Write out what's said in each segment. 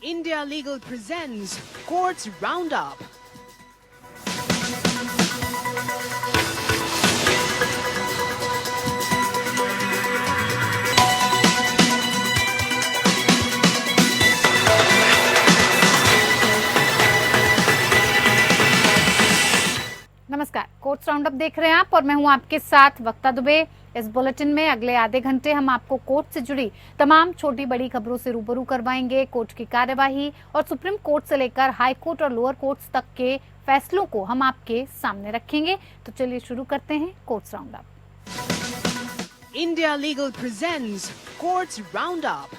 India Legal presents Courts Roundup. नमस्कार, courts roundup देख रहे हैं आप और मैं हूं आपके साथ वक्ता दुबे। इस बुलेटिन में अगले आधे घंटे हम आपको कोर्ट से जुड़ी तमाम छोटी बड़ी खबरों से रूबरू करवाएंगे। कोर्ट की कार्यवाही और सुप्रीम कोर्ट से लेकर हाई कोर्ट और लोअर कोर्ट्स तक के फैसलों को हम आपके सामने रखेंगे। तो चलिए शुरू करते हैं courts roundup. India Legal presents Courts Roundup.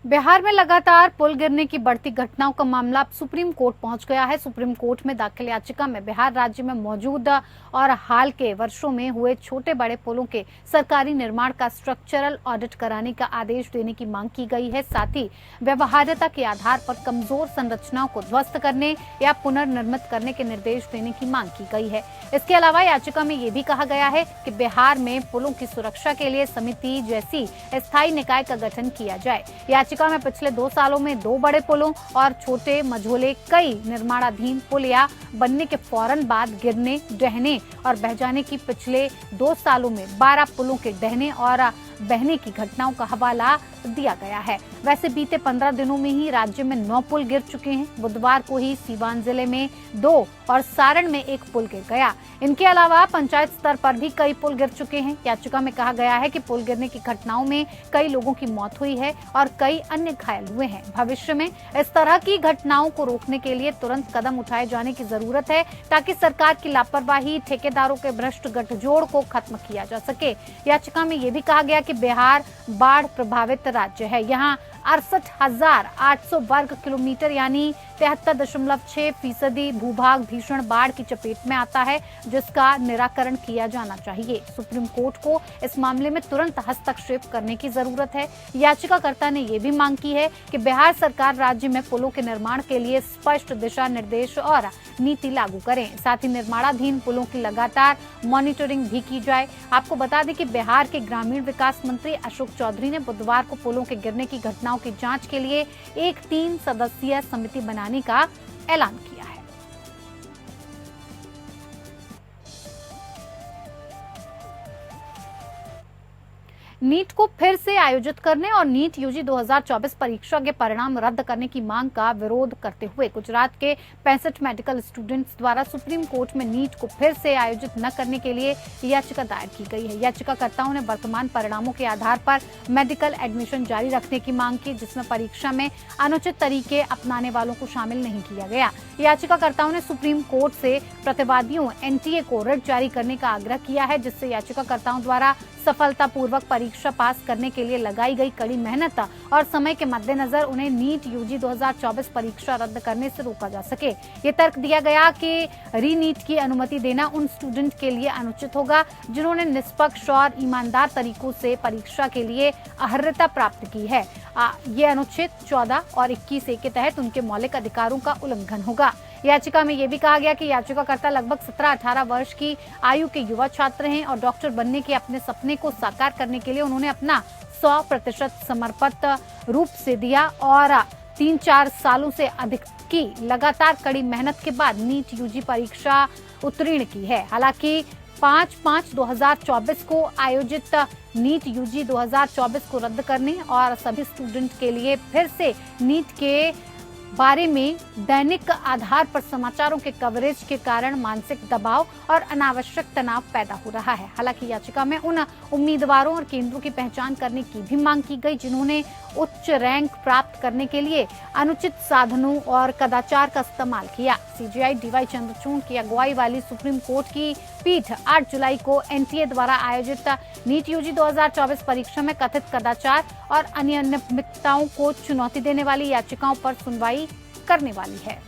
Bihar में लगातार पुल गिरने की बढ़ती घटनाओं का मामला अब सुप्रीम कोर्ट पहुंच गया है। सुप्रीम कोर्ट में दाखिल याचिका में बिहार राज्य में मौजूद और हाल के वर्षों में हुए छोटे बड़े पुलों के सरकारी निर्माण का स्ट्रक्चरल ऑडिट कराने का आदेश देने की मांग की गई है। साथ ही व्यवहार्यता के आधार पर कमजोर संरचनाओं को ध्वस्त करने या पुनर्निर्मित करने के निर्देश देने की मांग की गई है। इसके अलावा याचिका में ये भी कहा गया है कि बिहार में पुलों की सुरक्षा के लिए समिति जैसी स्थायी निकाय का गठन किया जाए। याचिका में पिछले 2 सालों में 2 बड़े पुलों और छोटे मझोले कई निर्माणाधीन पुल या बनने के फौरन बाद गिरने, ढहने और बह जाने की पिछले 2 सालों में 12 पुलों के ढहने और बहने की घटनाओं का हवाला दिया गया है। वैसे बीते 15 दिनों में ही राज्य में 9 पुल गिर चुके हैं। बुधवार को ही सीवान जिले में 2 और सारण में 1 पुल गिर गया। इनके अलावा पंचायत स्तर पर भी कई पुल गिर चुके हैं। याचिका में कहा गया है कि पुल गिरने की घटनाओं में कई लोगों की मौत हुई है और कई अन्य घायल हुए हैं। भविष्य में इस तरह की घटनाओं को रोकने के लिए तुरंत कदम उठाए जाने की जरूरत है ताकि सरकार की लापरवाही, ठेकेदारों के भ्रष्ट गठजोड़ को खत्म किया जा सके। याचिका में यह भी कहा गया कि बिहार बाढ़ प्रभावित राज्य है। यहाँ 68,800 वर्ग किलोमीटर यानी 73.6% भूभाग भीषण बाढ़ की चपेट में आता है, जिसका निराकरण किया जाना चाहिए। सुप्रीम कोर्ट को इस मामले में तुरंत हस्तक्षेप करने की जरूरत है। याचिकाकर्ता ने यह भी मांग की है कि बिहार सरकार राज्य में पुलों के निर्माण के लिए स्पष्ट दिशा निर्देश और नीति लागू करें। साथ ही निर्माणाधीन पुलों की लगातार मॉनिटरिंग भी की जाए। आपको बता दें कि बिहार के ग्रामीण विकास मंत्री अशोक चौधरी ने बुधवार को पुलों के गिरने की घटनाओं की जांच के लिए एक 3 सदस्यीय समिति बनाने का ऐलान किया है। नीट को फिर से आयोजित करने और नीट यूजी 2024 परीक्षा के परिणाम रद्द करने की मांग का विरोध करते हुए गुजरात के 65 मेडिकल स्टूडेंट्स द्वारा सुप्रीम कोर्ट में नीट को फिर से आयोजित न करने के लिए याचिका दायर की गई है। याचिकाकर्ताओं ने वर्तमान परिणामों के आधार पर मेडिकल एडमिशन जारी रखने की मांग की, जिसमें परीक्षा में अनुचित तरीके अपनाने वालों को शामिल नहीं किया गया। याचिकाकर्ताओं ने सुप्रीम कोर्ट से प्रतिवादियों एनटीए को रिट जारी करने का आग्रह किया है, जिससे याचिकाकर्ताओं द्वारा सफलतापूर्वक परीक्षा पास करने के लिए लगाई गई कड़ी मेहनत और समय के मद्देनजर उन्हें नीट यूजी 2024 परीक्षा रद्द करने से रोका जा सके। ये तर्क दिया गया कि री नीट की अनुमति देना उन स्टूडेंट के लिए अनुचित होगा जिन्होंने निष्पक्ष और ईमानदार तरीकों से परीक्षा के लिए अर्हता प्राप्त की है। ये अनुच्छेद 14 और 21A के तहत उनके मौलिक अधिकारों का उल्लंघन होगा। याचिका में यह भी कहा गया कि याचिकाकर्ता लगभग 17-18 वर्ष की आयु के युवा छात्र हैं और डॉक्टर बनने के अपने सपने को साकार करने के लिए उन्होंने अपना 100% समर्पित रूप से दिया और 3-4 सालों से अधिक की लगातार कड़ी मेहनत के बाद नीट यूजी परीक्षा उत्तीर्ण की है। हालांकि 5/5/2024 को आयोजित नीट यूजी 2024 को रद्द करने और सभी स्टूडेंट के लिए फिर से नीट के बारे में दैनिक आधार पर समाचारों के कवरेज के कारण मानसिक दबाव और अनावश्यक तनाव पैदा हो रहा है। हालांकि याचिका में उन उम्मीदवारों और केंद्रों की पहचान करने की भी मांग की गई जिन्होंने उच्च रैंक प्राप्त करने के लिए अनुचित साधनों और कदाचार का इस्तेमाल किया। सीजेआई डीवाई चंद्रचूड़ की अगुवाई वाली सुप्रीम कोर्ट की पीठ 8 जुलाई को एनटीए द्वारा आयोजित नीट यूजी 2024 परीक्षा में कथित कदाचार और अनियमितताओं को चुनौती देने वाली याचिकाओं पर सुनवाई करने वाली है।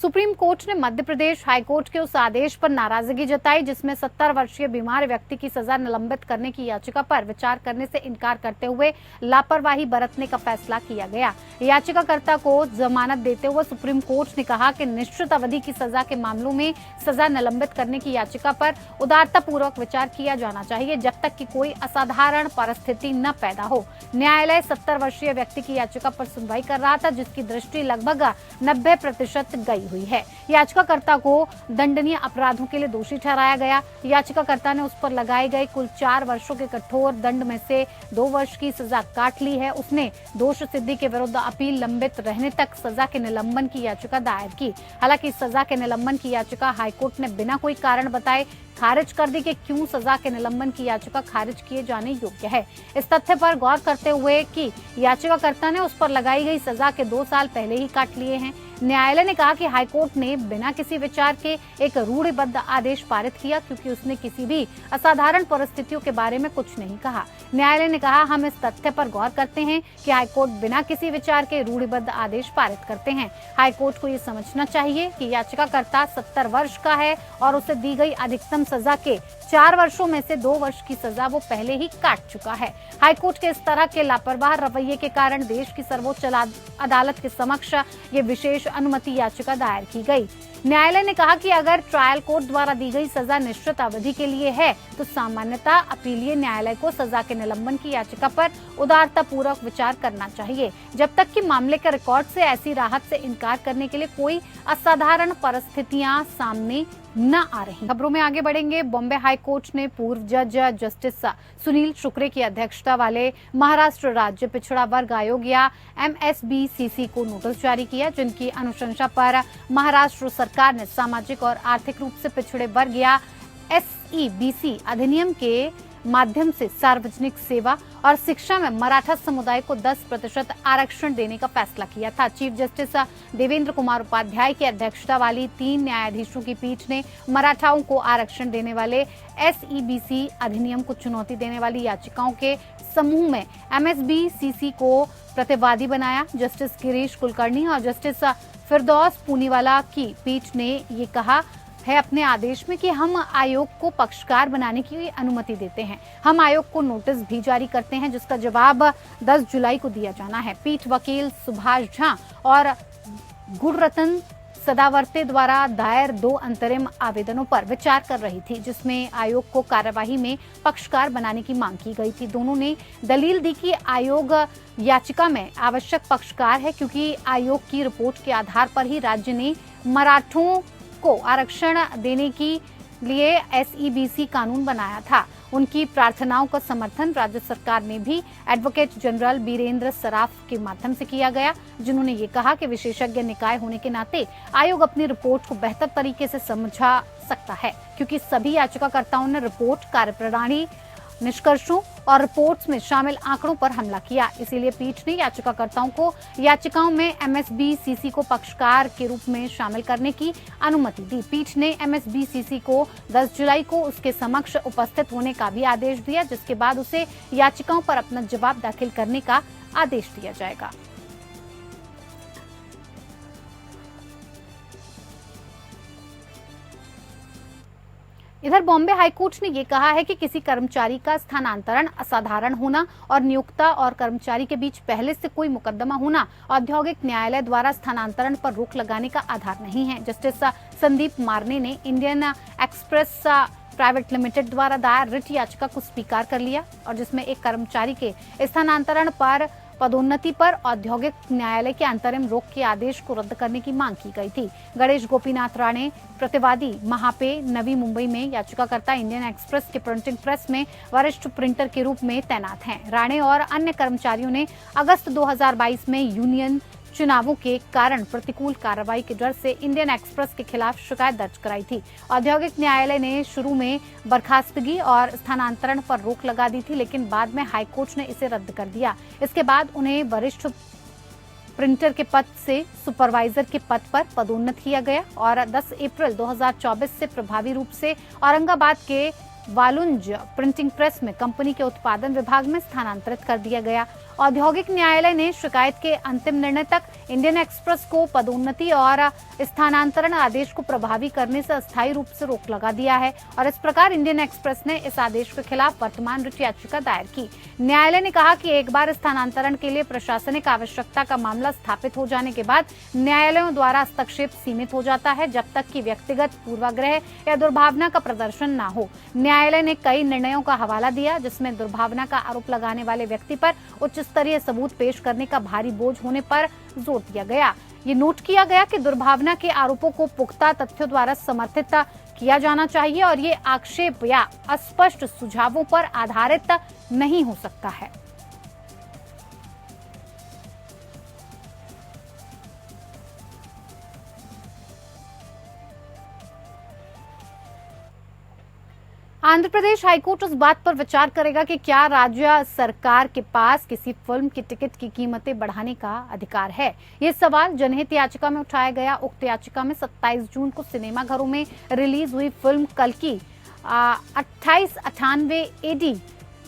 सुप्रीम कोर्ट ने मध्य प्रदेश हाई कोर्ट के उस आदेश पर नाराजगी जताई जिसमें 70 वर्षीय बीमार व्यक्ति की सजा निलंबित करने की याचिका पर विचार करने से इनकार करते हुए लापरवाही बरतने का फैसला किया गया। याचिकाकर्ता को जमानत देते हुए सुप्रीम कोर्ट ने कहा कि निश्चित अवधि की सजा के मामलों में सजा निलंबित करने की याचिका पर उदारतापूर्वक विचार किया जाना चाहिए जब तक कि कोई असाधारण परिस्थिति न पैदा हो। न्यायालय 70 वर्षीय व्यक्ति की याचिका पर सुनवाई कर रहा था जिसकी दृष्टि लगभग 90% गई हुई है। याचिकाकर्ता को दंडनीय अपराधों के लिए दोषी ठहराया गया। याचिकाकर्ता ने उस पर लगाए गए कुल 4 वर्षों के कठोर दंड में से 2 वर्ष की सजा काट ली है। उसने दोष सिद्धि के विरुद्ध अपील लंबित रहने तक सजा के निलंबन की याचिका दायर की। हालांकि सजा के निलंबन की याचिका हाईकोर्ट ने बिना कोई कारण बताए खारिज कर दी कि क्यों सजा के निलंबन की याचिका खारिज किए जाने योग्य है। इस तथ्य पर गौर करते हुए कि याचिकाकर्ता ने उस पर लगाई गई सजा के 2 साल पहले ही काट लिए हैं, न्यायालय ने कहा कि हाईकोर्ट ने बिना किसी विचार के एक रूढ़िबद्ध आदेश पारित किया क्योंकि उसने किसी भी असाधारण परिस्थितियों के बारे में कुछ नहीं कहा। न्यायालय ने कहा, हम इस तथ्य पर गौर करते हैं कि हाईकोर्ट बिना किसी विचार के रूढ़िबद्ध आदेश पारित करते हैं। हाईकोर्ट को ये समझना चाहिए कि याचिकाकर्ता 70 वर्ष का है और उसे दी गई अधिकतम सजा के 4 वर्षों में से 2 वर्ष की सजा वो पहले ही काट चुका है। हाईकोर्ट के इस तरह के लापरवाह रवैये के कारण देश की सर्वोच्च अदालत के समक्ष ये विशेष अनुमति याचिका दायर की गई। न्यायालय ने कहा कि अगर ट्रायल कोर्ट द्वारा दी गई सजा निश्चित अवधि के लिए है तो सामान्यतः अपीलीय न्यायालय को सजा के निलंबन की याचिका पर उदारतापूर्वक विचार करना चाहिए जब तक कि मामले के रिकॉर्ड से ऐसी राहत से इनकार करने के लिए कोई असाधारण परिस्थितियां सामने न आ रही। खबरों में आगे बढ़ेंगे। बॉम्बे हाई कोर्ट ने पूर्व जज जस्टिस सुनील शुक्रे की अध्यक्षता वाले महाराष्ट्र राज्य पिछड़ा वर्ग आयोग या MSBCC को नोटिस जारी किया जिनकी अनुशंसा पर महाराष्ट्र सरकार ने सामाजिक और आर्थिक रूप से पिछड़े वर्ग या SEBC अधिनियम के माध्यम से सार्वजनिक सेवा और शिक्षा में मराठा समुदाय को 10% आरक्षण देने का फैसला किया था। चीफ जस्टिस देवेंद्र कुमार उपाध्याय की अध्यक्षता वाली 3 न्यायाधीशों की पीठ ने मराठाओं को आरक्षण देने वाले SEBC अधिनियम को चुनौती देने वाली याचिकाओं के समूह में MSBCC को प्रतिवादी बनाया। जस्टिस गिरीश कुलकर्णी और जस्टिस फिरदौस पूनीवाला की पीठ ने ये कहा है अपने आदेश में कि हम आयोग को पक्षकार बनाने की अनुमति देते हैं। हम आयोग को नोटिस भी जारी करते हैं जिसका जवाब 10 जुलाई को दिया जाना है। पीठ वकील सुभाष झा और गुणरतन सदावर्ते द्वारा दायर 2 अंतरिम आवेदनों पर विचार कर रही थी जिसमें आयोग को कार्यवाही में पक्षकार बनाने की मांग की गई थी। दोनों ने दलील दी कि आयोग याचिका में आवश्यक पक्षकार है क्योंकि आयोग की रिपोर्ट के आधार पर ही राज्य ने मराठों को आरक्षण देने के लिए SEBC कानून बनाया था। उनकी प्रार्थनाओं का समर्थन राज्य सरकार ने भी एडवोकेट जनरल बीरेंद्र सराफ के माध्यम से किया गया जिन्होंने ये कहा कि विशेषज्ञ निकाय होने के नाते आयोग अपनी रिपोर्ट को बेहतर तरीके से समझा सकता है क्योंकि सभी याचिकाकर्ताओं ने रिपोर्ट, कार्यप्रणाली, निष्कर्षों और रिपोर्ट्स में शामिल आंकड़ों पर हमला किया। इसीलिए पीठ ने याचिकाकर्ताओं को याचिकाओं में MSBCC को पक्षकार के रूप में शामिल करने की अनुमति दी। पीठ ने MSBCC को 10 जुलाई को उसके समक्ष उपस्थित होने का भी आदेश दिया जिसके बाद उसे याचिकाओं पर अपना जवाब दाखिल करने का आदेश दिया जाएगा। इधर बॉम्बे हाईकोर्ट ने ये कहा है कि किसी कर्मचारी का स्थानांतरण असाधारण होना और नियोक्ता और कर्मचारी के बीच पहले से कोई मुकदमा होना औद्योगिक न्यायालय द्वारा स्थानांतरण पर रोक लगाने का आधार नहीं है। जस्टिस संदीप मारने ने इंडियन एक्सप्रेस प्राइवेट लिमिटेड द्वारा दायर रिट याचिका को स्वीकार कर लिया और जिसमें एक कर्मचारी के स्थानांतरण पर पदोन्नति पर औद्योगिक न्यायालय के अंतरिम रोक के आदेश को रद्द करने की मांग की गई थी। गणेश गोपीनाथ राणे प्रतिवादी महापे नवी मुंबई में याचिकाकर्ता इंडियन एक्सप्रेस के प्रिंटिंग प्रेस में वरिष्ठ प्रिंटर के रूप में तैनात हैं। राणे और अन्य कर्मचारियों ने अगस्त 2022 में यूनियन चुनावों के कारण प्रतिकूल कार्रवाई के डर से इंडियन एक्सप्रेस के खिलाफ शिकायत दर्ज कराई थी। औद्योगिक न्यायालय ने शुरू में बर्खास्तगी और स्थानांतरण पर रोक लगा दी थी लेकिन बाद में हाईकोर्ट ने इसे रद्द कर दिया। इसके बाद उन्हें वरिष्ठ प्रिंटर के पद से सुपरवाइजर के पद पर पदोन्नत किया गया और 10 अप्रैल 2024 से प्रभावी रूप से औरंगाबाद के वालुंज प्रिंटिंग प्रेस में कंपनी के उत्पादन विभाग में स्थानांतरित कर दिया गया। औद्योगिक न्यायालय ने शिकायत के अंतिम निर्णय तक इंडियन एक्सप्रेस को पदोन्नति और स्थानांतरण आदेश को प्रभावी करने से अस्थायी रूप से रोक लगा दिया है और इस प्रकार इंडियन एक्सप्रेस ने इस आदेश के खिलाफ वर्तमान रिट याचिका दायर की। न्यायालय ने कहा कि एक बार स्थानांतरण के लिए प्रशासनिक आवश्यकता का मामला स्थापित हो जाने के बाद न्यायालयों द्वारा हस्तक्षेप सीमित हो जाता है जब तक कि व्यक्तिगत पूर्वाग्रह या दुर्भावना का प्रदर्शन न हो। न्यायालय ने कई निर्णयों का हवाला दिया जिसमें दुर्भावना का आरोप लगाने वाले व्यक्ति पर उच्च स्तरीय सबूत पेश करने का भारी बोझ होने पर जोर दिया गया। ये नोट किया गया कि दुर्भावना के आरोपों को पुख्ता तथ्यों द्वारा समर्थित किया जाना चाहिए और ये आक्षेप या अस्पष्ट सुझावों पर आधारित नहीं हो सकता है। आंध्र प्रदेश हाईकोर्ट उस बात पर विचार करेगा कि क्या राज्य सरकार के पास किसी फिल्म की टिकट की कीमतें बढ़ाने का अधिकार है। ये सवाल जनहित याचिका में उठाया गया। उक्त याचिका में 27 जून को सिनेमाघरों में रिलीज हुई फिल्म कल्कि 2898 AD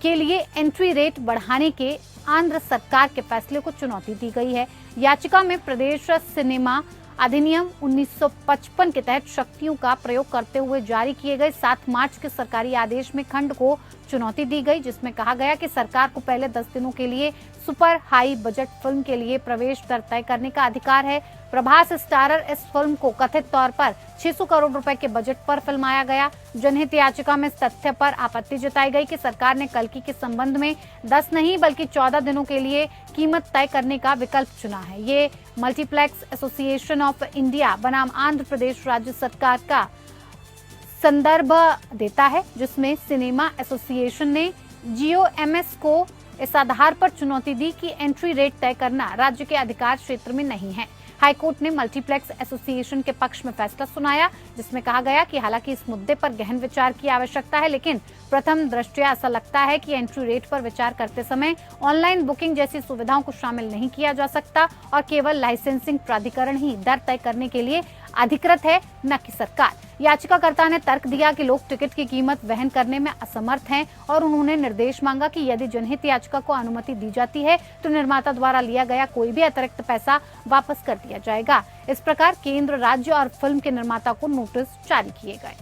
के लिए एंट्री रेट बढ़ाने के आंध्र सरकार के फैसले को चुनौती दी गई है। याचिका में प्रदेश सिनेमा अधिनियम 1955 के तहत शक्तियों का प्रयोग करते हुए जारी किए गए 7 मार्च के सरकारी आदेश में खंड को चुनौती दी गई जिसमें कहा गया कि सरकार को पहले 10 दिनों के लिए सुपर हाई बजट फिल्म के लिए प्रवेश दर तय करने का अधिकार है। प्रभास स्टारर इस फिल्म को कथित तौर पर 600 करोड़ रुपए के बजट पर फिल्माया गया। जनहित याचिका में इस तथ्य पर आपत्ति जताई गई कि सरकार ने कल्कि के संबंध में 10 नहीं बल्कि 14 दिनों के लिए कीमत तय करने का विकल्प चुना है। ये मल्टीप्लेक्स एसोसिएशन ऑफ इंडिया बनाम आंध्र प्रदेश राज्य सरकार का संदर्भ देता है जिसमें सिनेमा एसोसिएशन ने GOMS को इस आधार पर चुनौती दी कि एंट्री रेट तय करना राज्य के अधिकार क्षेत्र में नहीं है। हाईकोर्ट ने मल्टीप्लेक्स एसोसिएशन के पक्ष में फैसला सुनाया जिसमें कहा गया कि हालांकि इस मुद्दे पर गहन विचार की आवश्यकता है लेकिन प्रथम दृष्टया ऐसा लगता है कि एंट्री रेट पर विचार करते समय ऑनलाइन बुकिंग जैसी सुविधाओं को शामिल नहीं किया जा सकता और केवल लाइसेंसिंग प्राधिकरण ही दर तय करने के लिए अधिकृत है, न कि सरकार। याचिकाकर्ता ने तर्क दिया कि लोग टिकट की कीमत वहन करने में असमर्थ हैं और उन्होंने निर्देश मांगा कि यदि जनहित याचिका को अनुमति दी जाती है तो निर्माता द्वारा लिया गया कोई भी अतिरिक्त पैसा वापस कर दिया जाएगा। इस प्रकार केंद्र, राज्य और फिल्म के निर्माता को नोटिस जारी किए गए।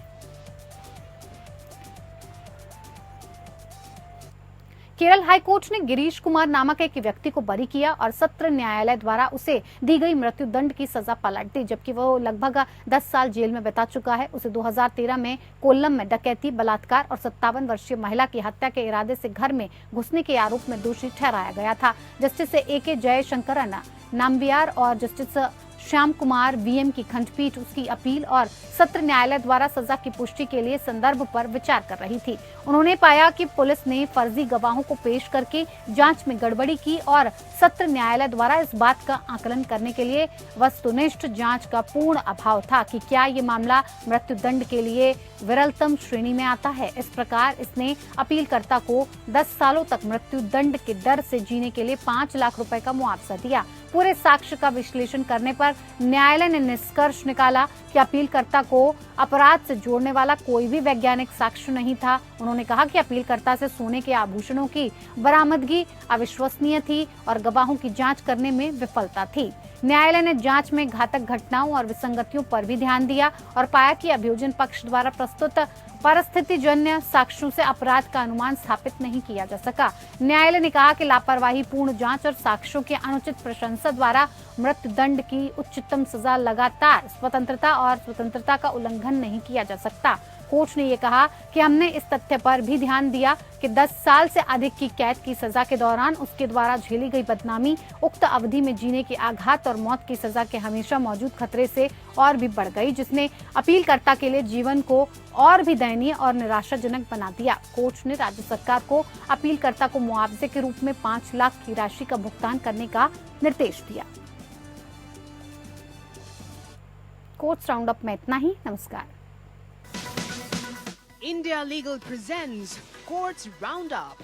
केरल हाईकोर्ट ने गिरीश कुमार नामक एक व्यक्ति को बरी किया और सत्र न्यायालय द्वारा उसे दी गई मृत्युदंड की सजा पलट दी जबकि वो लगभग 10 साल जेल में बिता चुका है। उसे 2013 में कोल्लम में डकैती, बलात्कार और 57 वर्षीय महिला की हत्या के इरादे से घर में घुसने के आरोप में दोषी ठहराया गया था। जस्टिस AK जयशंकरन नाम्बियार और जस्टिस श्याम कुमार VM की खंडपीठ उसकी अपील और सत्र न्यायालय द्वारा सजा की पुष्टि के लिए संदर्भ पर विचार कर रही थी। उन्होंने पाया कि पुलिस ने फर्जी गवाहों को पेश करके जांच में गड़बड़ी की और सत्र न्यायालय द्वारा इस बात का आकलन करने के लिए वस्तुनिष्ठ जांच का पूर्ण अभाव था कि क्या ये मामला मृत्युदंड के लिए विरलतम श्रेणी में आता है। इस प्रकार इसने अपीलकर्ता को 10 सालों तक मृत्युदंड के डर से जीने के लिए 5 लाख रुपए का मुआवजा दिया। पूरे साक्ष्य का विश्लेषण करने पर न्यायालय ने निष्कर्ष निकाला कि अपीलकर्ता को अपराध से जोड़ने वाला कोई भी वैज्ञानिक साक्ष्य नहीं था। उन्होंने कहा कि अपीलकर्ता से सोने के आभूषणों की बरामदगी अविश्वसनीय थी और गवाहों की जांच करने में विफलता थी। न्यायालय ने जांच में घातक घटनाओं और विसंगतियों पर भी ध्यान दिया और पाया कि अभियोजन पक्ष द्वारा प्रस्तुत परिस्थितिजन्य साक्ष्यों से अपराध का अनुमान स्थापित नहीं किया जा सका। न्यायालय ने कहा कि लापरवाही पूर्ण जांच और साक्ष्यों की अनुचित प्रशंसा द्वारा मृत्युदंड की उच्चतम सजा लगातार स्वतंत्रता का उल्लंघन नहीं किया जा सकता। कोर्ट ने ये कहा कि हमने इस तथ्य पर भी ध्यान दिया कि 10 साल से अधिक की कैद की सजा के दौरान उसके द्वारा झेली गई बदनामी उक्त अवधि में जीने की आघात और मौत की सजा के हमेशा मौजूद खतरे से और भी बढ़ गई, जिसने अपीलकर्ता के लिए जीवन को और भी दयनीय और निराशाजनक बना दिया। कोर्ट ने राज्य सरकार को अपीलकर्ता को मुआवजे के रूप में 5 लाख की राशि का भुगतान करने का निर्देश दिया। कोर्ट्स राउंड अप में इतना ही। नमस्कार। India Legal presents Courts Roundup.